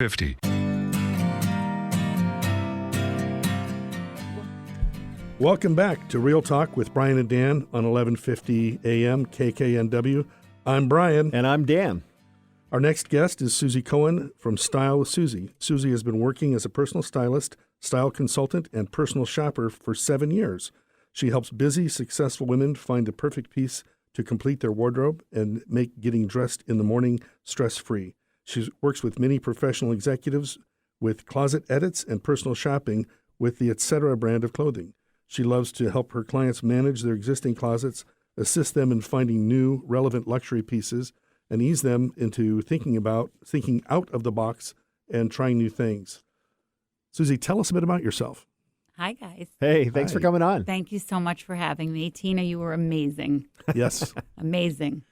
50. Welcome back to Real Talk with Brian and Dan on 1150 AM KKNW. I'm Brian. And I'm Dan. Our next guest is Susie Cohen from Style with Susie. Susie has been working as a personal stylist, style consultant, and personal shopper for 7 years. She helps busy, successful women find the perfect piece to complete their wardrobe and make getting dressed in the morning stress-free. She works with many professional executives with closet edits and personal shopping with the Etcetera brand of clothing. She loves to help her clients manage their existing closets, assist them in finding new, relevant luxury pieces, and ease them into thinking out of the box and trying new things. Susie, tell us a bit about yourself. Hi, guys. Hey, thanks for coming on. Thank you so much for having me. Tina, you were amazing. Yes. Amazing.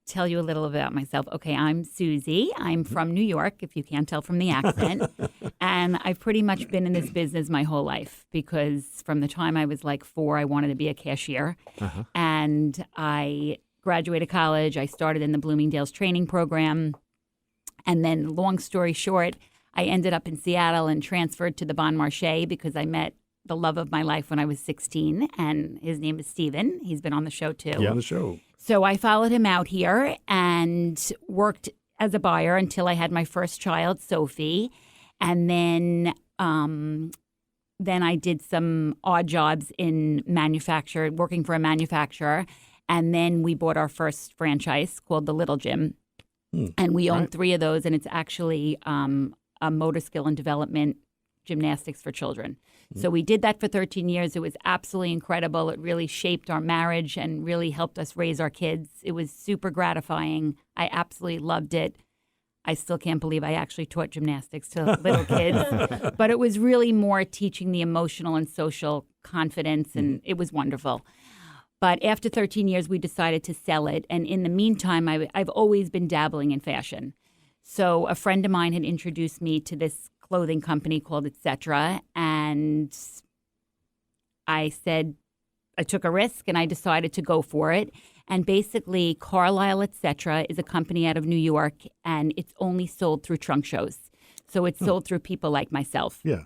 Tell you a little about myself. Okay, I'm Susie. I'm from New York, if you can't tell from the accent. And I've pretty much been in this business my whole life because from the time I was like 4, I wanted to be a cashier. And I graduated college. I started in the Bloomingdale's training program. And then, long story short, I ended up in Seattle and transferred to the Bon Marché because I met the love of my life when I was 16. And his name is Steven. He's been on the show, too. Yeah, on the show. So I followed him out here and worked as a buyer until I had my first child, Sophie. And then I did some odd jobs in working for a manufacturer. And then we bought our first franchise called The Little Gym. And we own 3 of those. And it's actually a motor skill and development gymnastics for children. So we did that for 13 years. It was absolutely incredible. It really shaped our marriage and really helped us raise our kids. It was super gratifying. I absolutely loved it. I still can't believe I actually taught gymnastics to little kids. But it was really more teaching the emotional and social confidence, and it was wonderful. But after 13 years, we decided to sell it. And in the meantime, I've always been dabbling in fashion. So a friend of mine had introduced me to this clothing company called Etcetera, and I took a risk and I decided to go for it. And basically, Carlisle Etcetera is a company out of New York, and it's only sold through trunk shows. So it's sold through people like myself. Yeah.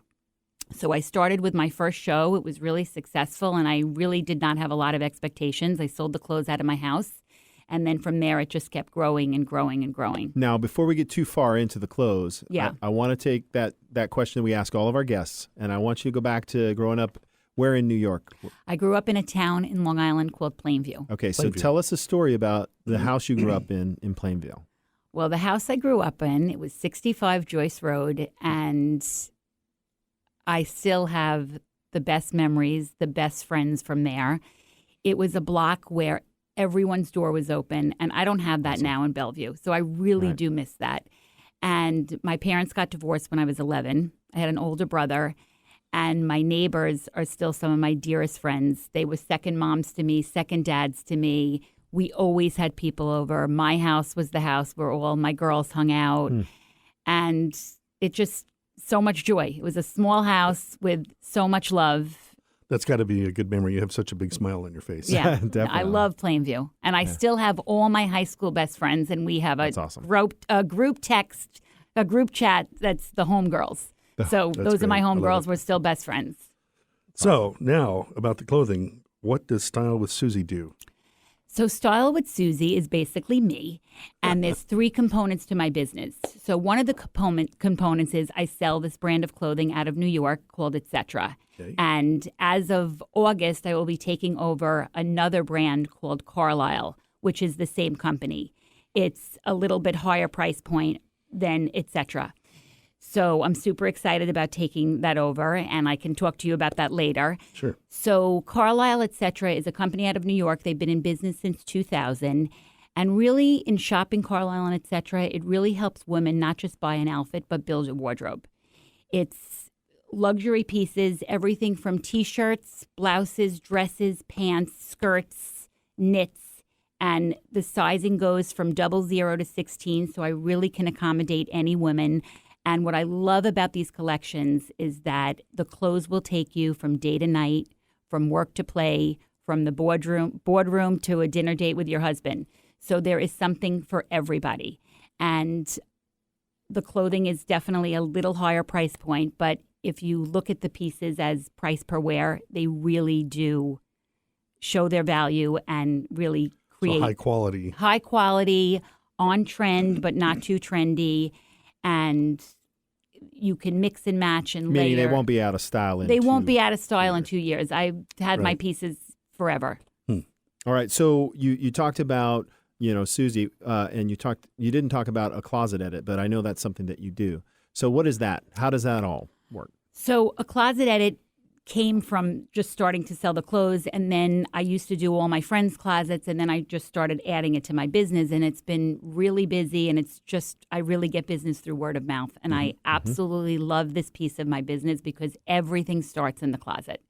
So I started with my first show. It was really successful, and I really did not have a lot of expectations. I sold the clothes out of my house. And then from there, it just kept growing and growing and growing. Now, before we get too far into the clothes, I want to take that question that we ask all of our guests, and I want you to go back to growing up where in New York? I grew up in a town in Long Island called Plainview. Okay, so tell us a story about the house you grew up in Plainview. Well, the house I grew up in, it was 65 Joyce Road, and I still have the best memories, the best friends from there. It was a block where everyone's door was open, and I don't have that now in Bellevue. So I really do miss that. And my parents got divorced when I was 11. I had an older brother, and my neighbors are still some of my dearest friends. They were second moms to me, second dads to me. We always had people over. My house was the house where all my girls hung out. And it just, so much joy. It was a small house with so much love. That's got to be a good memory. You have such a big smile on your face. Yeah, definitely. I love Plainview. And I still have all my high school best friends, and we have a group chat that's the homegirls. So those are my homegirls. We're still best friends. So now about the clothing, what does Style with Susie do? So Style with Susie is basically me, and there's 3 components to my business. So one of the components is I sell this brand of clothing out of New York called Etcetera. Okay. And as of August, I will be taking over another brand called Carlisle, which is the same company. It's a little bit higher price point than Etcetera. So I'm super excited about taking that over, and I can talk to you about that later. Sure. So Carlisle Etcetera is a company out of New York. They've been in business since 2000. And really, in shopping Carlisle and Etcetera, it really helps women not just buy an outfit, but build a wardrobe. It's luxury pieces, everything from T-shirts, blouses, dresses, pants, skirts, knits. And the sizing goes from 00 to 16, so I really can accommodate any woman. And what I love about these collections is that the clothes will take you from day to night, from work to play, from the boardroom to a dinner date with your husband. So there is something for everybody. And the clothing is definitely a little higher price point, but if you look at the pieces as price per wear, they really do show their value and really create high quality. High quality, on trend, but not too trendy. And you can mix and match and Meaning layer. they won't be out of style in They 2 won't be out of style in 2 years. I've had my pieces forever. All right. So you talked about, Susie, and you didn't talk about a closet edit, but I know that's something that you do. So what is that? How does that all work? So a closet edit came from just starting to sell the clothes, and then I used to do all my friends' closets, and then I just started adding it to my business, and it's been really busy, and it's just, I really get business through word of mouth, and I absolutely love this piece of my business because everything starts in the closet.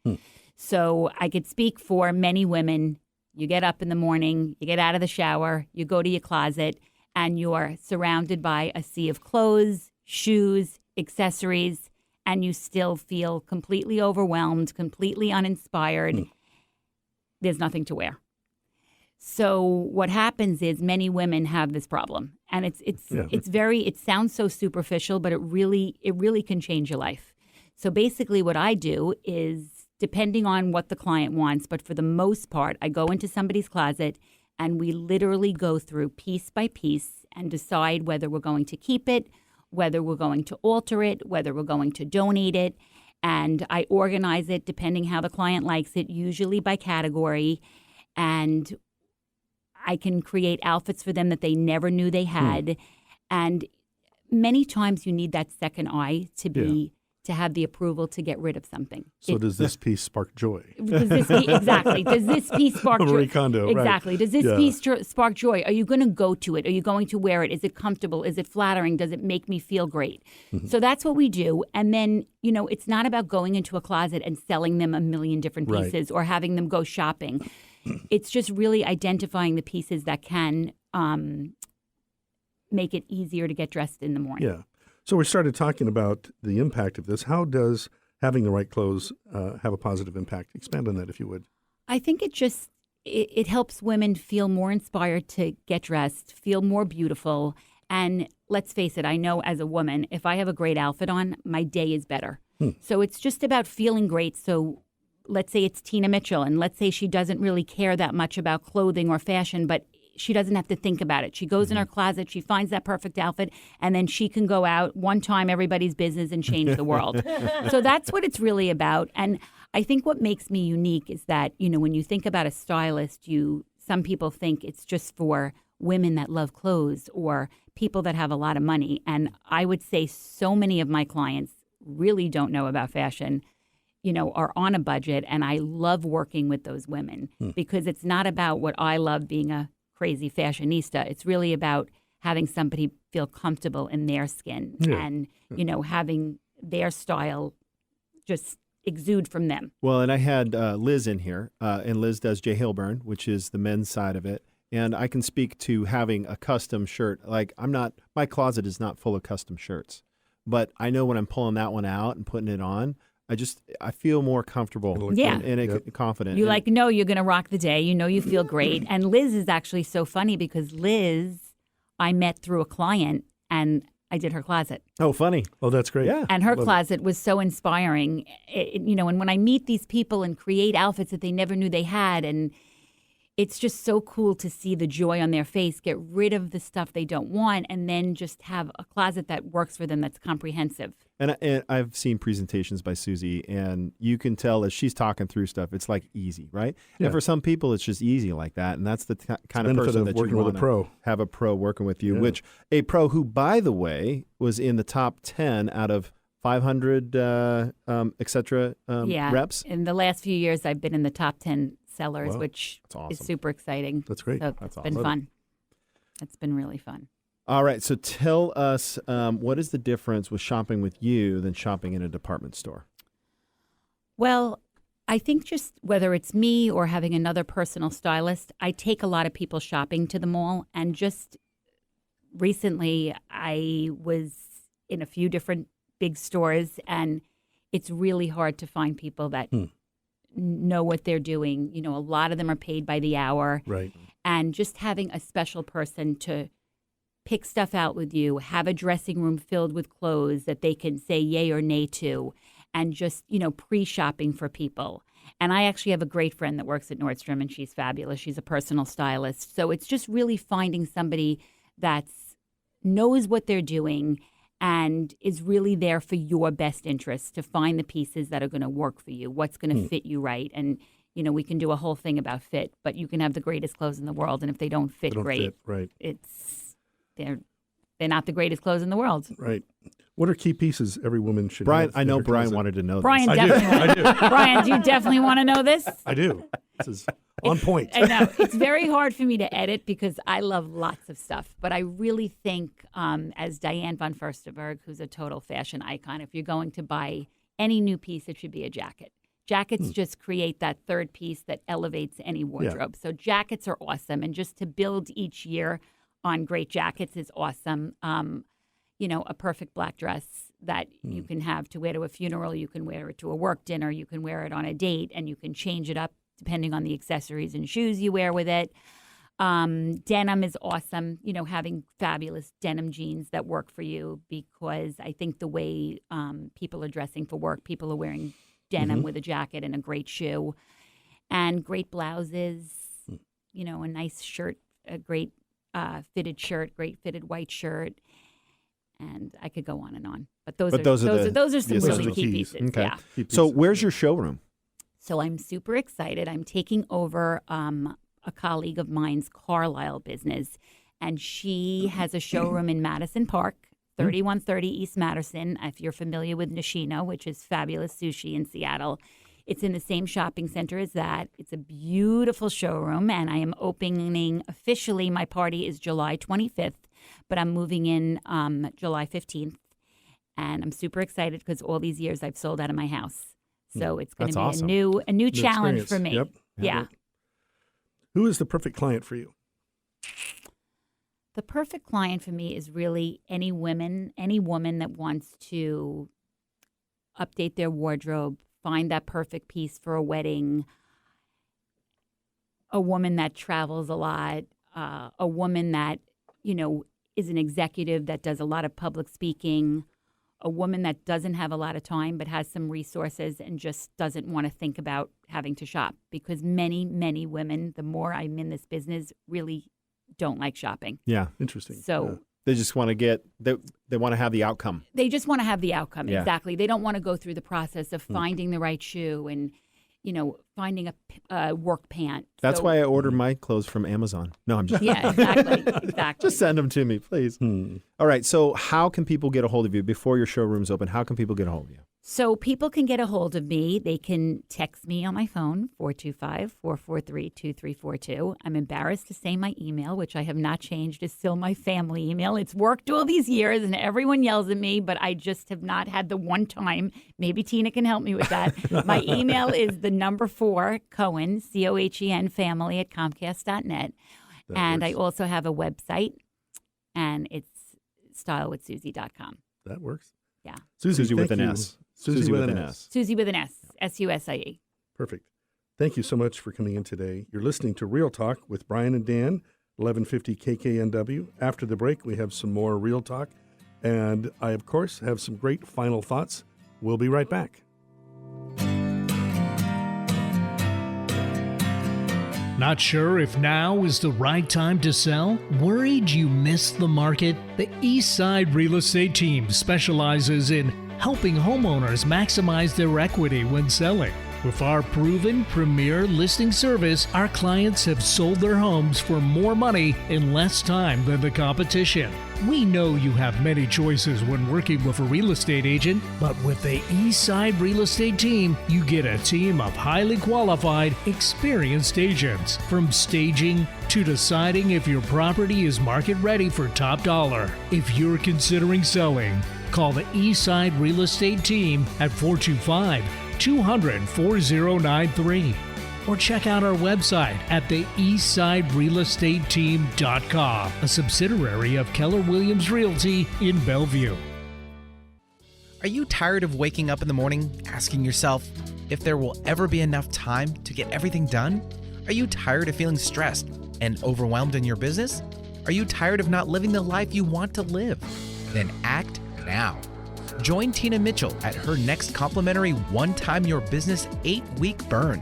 So I could speak for many women. You get up in the morning, you get out of the shower, you go to your closet, and you're surrounded by a sea of clothes, shoes, accessories, and you still feel completely overwhelmed, completely uninspired. There's nothing to wear. So what happens is many women have this problem, and it sounds so superficial, but it really can change your life. So basically what I do is, depending on what the client wants, but for the most part, I go into somebody's closet and we literally go through piece by piece and decide whether we're going to keep it, whether we're going to alter it, whether we're going to donate it. And I organize it depending how the client likes it, usually by category. And I can create outfits for them that they never knew they had. And many times you need that second eye to have the approval to get rid of something. So does this piece spark joy? Exactly. Does this piece spark joy? Marie Kondo, exactly. Right. Does this piece spark joy? Are you going to go to it? Are you going to wear it? Is it comfortable? Is it flattering? Does it make me feel great? So that's what we do. And then, it's not about going into a closet and selling them a million different pieces or having them go shopping. It's just really identifying the pieces that can make it easier to get dressed in the morning. Yeah. So we started talking about the impact of this. How does having the right clothes have a positive impact? Expand on that, if you would. I think it helps women feel more inspired to get dressed, feel more beautiful. And let's face it, I know as a woman, if I have a great outfit on, my day is better. So it's just about feeling great. So let's say it's Tina Mitchell, and let's say she doesn't really care that much about clothing or fashion, but she doesn't have to think about it. She goes in her closet, she finds that perfect outfit, and then she can go out one time everybody's business and change the world. So that's what it's really about. And I think what makes me unique is that, when you think about a stylist, some people think it's just for women that love clothes or people that have a lot of money. And I would say so many of my clients really don't know about fashion, are on a budget. And I love working with those women because it's not about what I love, being a crazy fashionista. It's really about having somebody feel comfortable in their skin and, having their style just exude from them. Well, and I had Liz in here, and Liz does J. Hilburn, which is the men's side of it. And I can speak to having a custom shirt. Like my closet is not full of custom shirts, but I know when I'm pulling that one out and putting it on, I feel more comfortable and confident. You're you're going to rock the day. You feel great. And Liz is actually so funny because Liz, I met through a client and I did her closet. Oh, funny. Oh, that's great. Yeah. And her closet was so inspiring. And when I meet these people and create outfits that they never knew they had, and it's just so cool to see the joy on their face, get rid of the stuff they don't want, and then just have a closet that works for them, that's comprehensive. And I've seen presentations by Susie, and you can tell as she's talking through stuff, it's like easy, right? Yeah. And for some people, it's just easy like that, and that's the kind of person that you want to have a pro working with you, which a pro who, by the way, was in the top 10 out of 500 Etcetera reps. In the last few years, I've been in the top 10 sellers, which is super exciting. That's great. So it's been fun. It's been really fun. All right. So tell us, what is the difference with shopping with you than shopping in a department store? Well, I think just whether it's me or having another personal stylist, I take a lot of people shopping to the mall. And just recently, I was in a few different big stores, and it's really hard to find people that know what they're doing. A lot of them are paid by the hour. Right. And just having a special person to pick stuff out with you, have a dressing room filled with clothes that they can say yay or nay to, and just, pre-shopping for people. And I actually have a great friend that works at Nordstrom, and she's fabulous. She's a personal stylist. So it's just really finding somebody that knows what they're doing and is really there for your best interest, to find the pieces that are going to work for you, what's going to fit you right. And, we can do a whole thing about fit, but you can have the greatest clothes in the world, and if they don't fit great, they're not the greatest clothes in the world. Right. What are key pieces every woman should Brian, have? I know Brian wanted to know this. Brian definitely. I do. Brian, do you definitely want to know this? I do. This is on point. I know. It's very hard for me to edit because I love lots of stuff. But I really think, as Diane von Furstenberg, who's a total fashion icon, if you're going to buy any new piece, it should be a jacket. Jackets just create that third piece that elevates any wardrobe. So jackets are awesome. And just to build each year on great jackets is awesome. A perfect black dress that you can have to wear to a funeral. You can wear it to a work dinner. You can wear it on a date, and you can change it up depending on the accessories and shoes you wear with it. Denim is awesome, having fabulous denim jeans that work for you, because I think the way people are dressing for work, people are wearing denim with a jacket and a great shoe, and great blouses, a nice shirt, a great fitted shirt, great fitted white shirt. And I could go on and on, but those are some really key pieces. Okay. Yeah. So where's your showroom? So I'm super excited. I'm taking over a colleague of mine's Carlisle business, and she has a showroom in Madison Park, 3130 East Madison. If you're familiar with Nishino, which is fabulous sushi in Seattle, it's in the same shopping center as that. It's a beautiful showroom, and I am opening officially. My party is July 25th. But I'm moving in July 15th, and I'm super excited because all these years I've sold out of my house. So it's going to be awesome. a new challenge for me. Yep. Yeah. Who is the perfect client for you? The perfect client for me is really any woman that wants to update their wardrobe, find that perfect piece for a wedding, a woman that travels a lot, a woman that, is an executive that does a lot of public speaking, a woman that doesn't have a lot of time but has some resources and just doesn't want to think about having to shop. Because many, many women, the more I'm in this business, really don't like shopping. Yeah. Interesting. So they just want to they want to have the outcome. They just want to have the outcome. Yeah. Exactly. They don't want to go through the process of finding the right shoe and, finding a work pant. That's why I order my clothes from Amazon. No, I'm just Yeah, exactly. just send them to me, please. All right. So how can people get a hold of you before your showroom's open? How can people get a hold of you? So people can get a hold of me. They can text me on my phone, 425-443-2342. I'm embarrassed to say my email, which I have not changed. It's still my family email. It's worked all these years, and everyone yells at me, but I just have not had the one time. Maybe Tina can help me with that. My email is the number 4, Cohen, Cohen, family at Comcast.net. And I also have a website, and it's stylewithsusie.com. That works. Yeah. Susie with an S. Susie with an S. Susie with an S. S-U-S-I-E. Perfect. Thank you so much for coming in today. You're listening to Real Talk with Brian and Dan, 1150 KKNW. After the break, we have some more Real Talk. And I, of course, have some great final thoughts. We'll be right back. Not sure if now is the right time to sell? Worried you missed the market? The Eastside Real Estate Team specializes in helping homeowners maximize their equity when selling. With our proven premier listing service, our clients have sold their homes for more money in less time than the competition. We know you have many choices when working with a real estate agent, but with the Eastside Real Estate Team, you get a team of highly qualified, experienced agents. From staging to deciding if your property is market ready for top dollar. If you're considering selling, call the Eastside Real Estate Team at 425-200-4093. Or check out our website at the eastsiderealestateteam.com, a subsidiary of Keller Williams Realty in Bellevue. Are you tired of waking up in the morning asking yourself if there will ever be enough time to get everything done? Are you tired of feeling stressed and overwhelmed in your business? Are you tired of not living the life you want to live? Then act now. Join Tina Mitchell at her next complimentary One Time Your Business 8-week burn.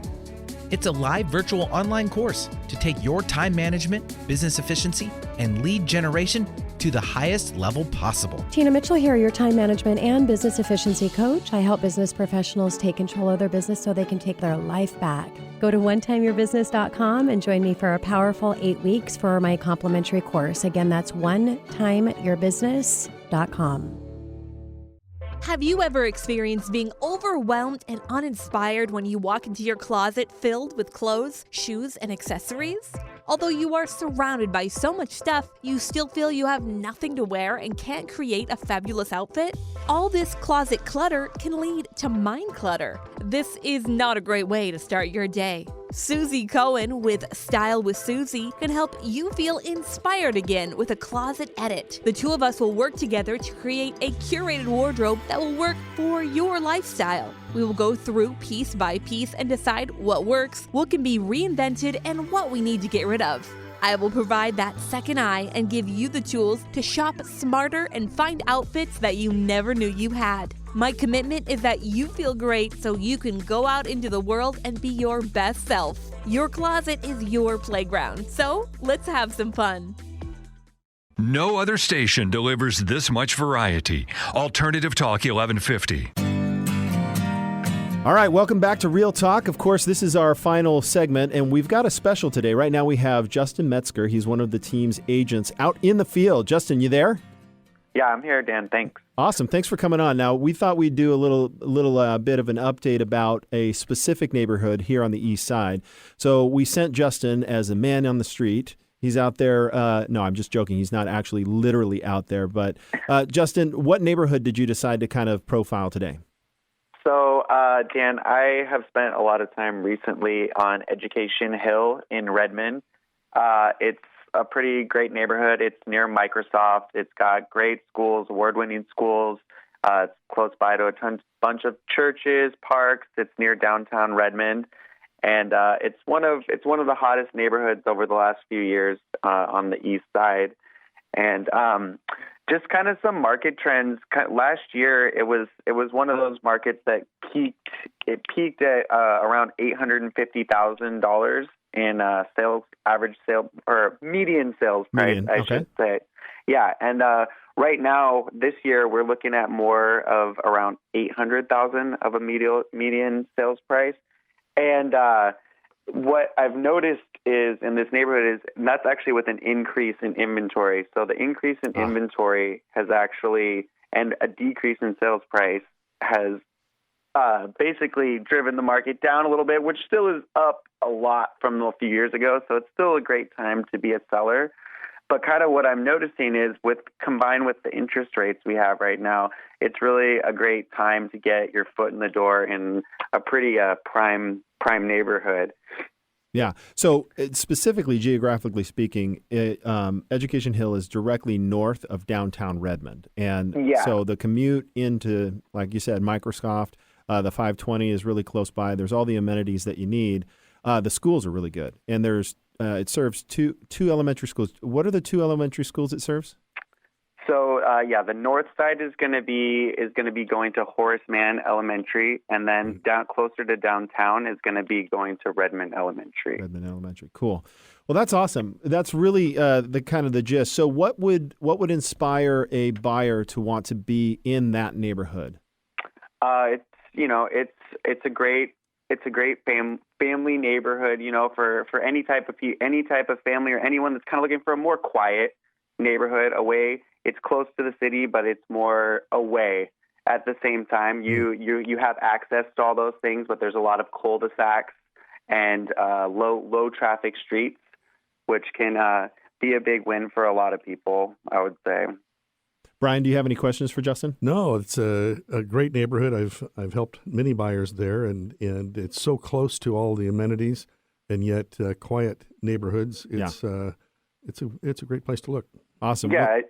It's a live virtual online course to take your time management, business efficiency, and lead generation to the highest level possible. Tina Mitchell here, your time management and business efficiency coach. I help business professionals take control of their business so they can take their life back. Go to onetimeyourbusiness.com and join me for a powerful 8 weeks for my complimentary course. Again, that's onetimeyourbusiness.com. Have you ever experienced being overwhelmed and uninspired when you walk into your closet filled with clothes, shoes, and accessories? Although you are surrounded by so much stuff, you still feel you have nothing to wear and can't create a fabulous outfit? All this closet clutter can lead to mind clutter. This is not a great way to start your day. Susie Cohen with Style with Susie can help you feel inspired again with a closet edit. The two of us will work together to create a curated wardrobe that will work for your lifestyle. We will go through piece by piece and decide what works, what can be reinvented, and what we need to get rid of. I will provide that second eye and give you the tools to shop smarter and find outfits that you never knew you had. My commitment is that you feel great so you can go out into the world and be your best self. Your closet is your playground, so let's have some fun. No other station delivers this much variety. Alternative Talk 1150. All right, welcome back to Real Talk. Of course, this is our final segment, and we've got a special today. Right now we have Justin Metzger. He's one of the team's agents out in the field. Justin, you there? Yeah, I'm here, Dan. Thanks. Awesome. Thanks for coming on. Now, we thought we'd do a little bit of an update about a specific neighborhood here on the east side. So we sent Justin as a man on the street. He's out there. No, I'm just joking. He's not actually literally out there. But Justin, what neighborhood did you decide to kind of profile today? So, Dan, I have spent a lot of time recently on Education Hill in Redmond. It's a pretty great neighborhood. It's near Microsoft. It's got great schools, award-winning schools. It's close by to a bunch of churches, parks. It's near downtown Redmond, and it's one of the hottest neighborhoods over the last few years on the east side. And just kind of some market trends. Last year, it was one of those markets that peaked. It peaked at around $850,000 in average sale or median sales price, I should say. Yeah, and right now this year we're looking at more of around $800,000 of a median sales price. And what I've noticed is in this neighborhood and that's actually with an increase in inventory. So the increase in inventory has actually, and a decrease in sales price has basically driven the market down a little bit, which still is up a lot from a few years ago. So it's still a great time to be a seller. But kind of what I'm noticing is combined with the interest rates we have right now, it's really a great time to get your foot in the door in a pretty prime neighborhood. Yeah. So specifically, geographically speaking, Education Hill is directly north of downtown Redmond. And so the commute into, like you said, Microsoft, the 520 is really close by. There's all the amenities that you need. The schools are really good. And it serves two elementary schools. What are the two elementary schools it serves? So the north side is going to be going to Horace Mann Elementary, and then down closer to downtown is going to be going to Redmond Elementary. Redmond Elementary, cool. Well, that's awesome. That's really the kind of the gist. So, what would inspire a buyer to want to be in that neighborhood? It's a great family neighborhood. For any type of family or anyone that's kind of looking for a more quiet neighborhood away. It's close to the city, but it's more away. At the same time, you have access to all those things, but there's a lot of cul-de-sacs and low traffic streets, which can be a big win for a lot of people, I would say. Brian, do you have any questions for Justin? No, it's a great neighborhood. I've helped many buyers there, and it's so close to all the amenities, and yet quiet neighborhoods. It's a great place to look. Awesome. Yeah,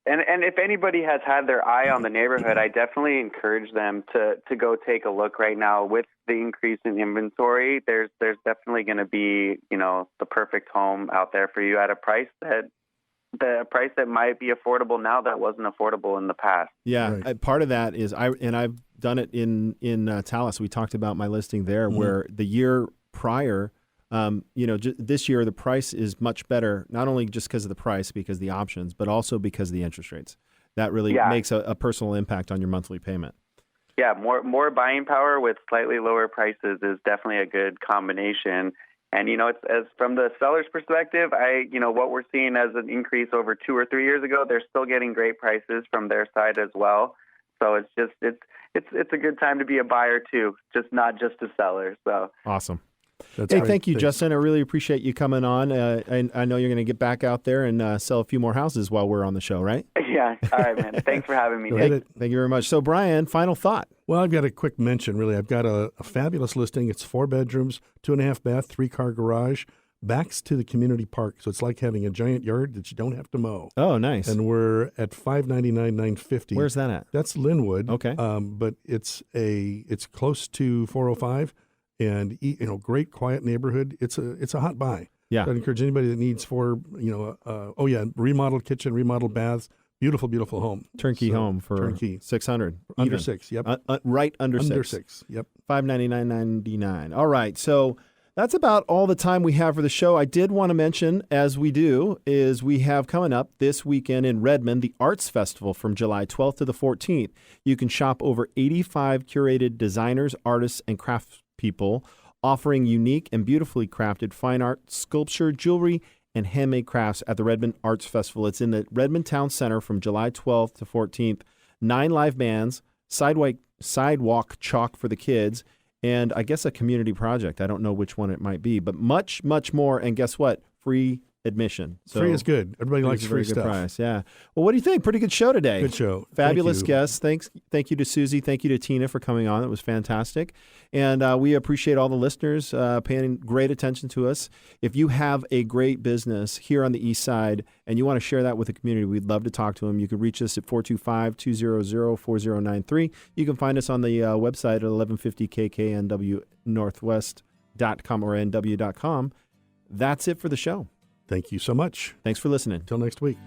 and if anybody has had their eye on the neighborhood, I definitely encourage them to go take a look right now. With the increase in inventory, there's definitely going to be the perfect home out there for you at a price that the price that might be affordable now that wasn't affordable in the past. Yeah, Right. part of that is I've done it in Tallis. We talked about my listing there, where the year prior, this year the price is much better. Not only just because of the price, because of the options, but also because of the interest rates. That really makes a personal impact on your monthly payment. Yeah, more buying power with slightly lower prices is definitely a good combination. And, it's as from the seller's perspective, what we're seeing as an increase over 2 or 3 years ago, they're still getting great prices from their side as well. So it's a good time to be a buyer too, not just a seller. So awesome. That's hey, great. thank you, Justin. I really appreciate you coming on. I know you're going to get back out there and sell a few more houses while we're on the show, right? Yeah. All right, man. Thanks for having me. Thank you very much. So, Brian, final thought. Well, I've got a quick mention, really. I've got a fabulous listing. It's 4 bedrooms, 2.5 bath, 3-car garage, backs to the community park. So it's like having a giant yard that you don't have to mow. Oh, nice. And we're at $599,950. Where's that at? That's Linwood. Okay. But it's close to 405, and great quiet neighborhood. It's a hot buy. Yeah. So I'd encourage anybody that needs remodeled kitchen, remodeled baths. Beautiful, beautiful home. Turnkey home for turnkey. $600. Under 6, yep. Right under 6. Under 6, yep. $599.99. All right, so that's about all the time we have for the show. I did want to mention, as we do, is we have coming up this weekend in Redmond, the Arts Festival from July 12th to the 14th. You can shop over 85 curated designers, artists, and craftspeople offering unique and beautifully crafted fine art, sculpture, jewelry, and handmade crafts at the Redmond Arts Festival. It's in the Redmond Town Center from July 12th to 14th. 9 live bands, sidewalk chalk for the kids, and I guess a community project. I don't know which one it might be, but much, much more. And guess what? Free admission. So free is good. Everybody likes free stuff. Good price. Yeah. Well, what do you think? Pretty good show today. Good show. Fabulous guests. Thank you to Susie. Thank you to Tina for coming on. It was fantastic. And we appreciate all the listeners paying great attention to us. If you have a great business here on the East Side and you want to share that with the community, we'd love to talk to them. You can reach us at 425-200-4093. You can find us on the website at 1150kknwnorthwest.com or nw.com. That's it for the show. Thank you so much. Thanks for listening. Until next week.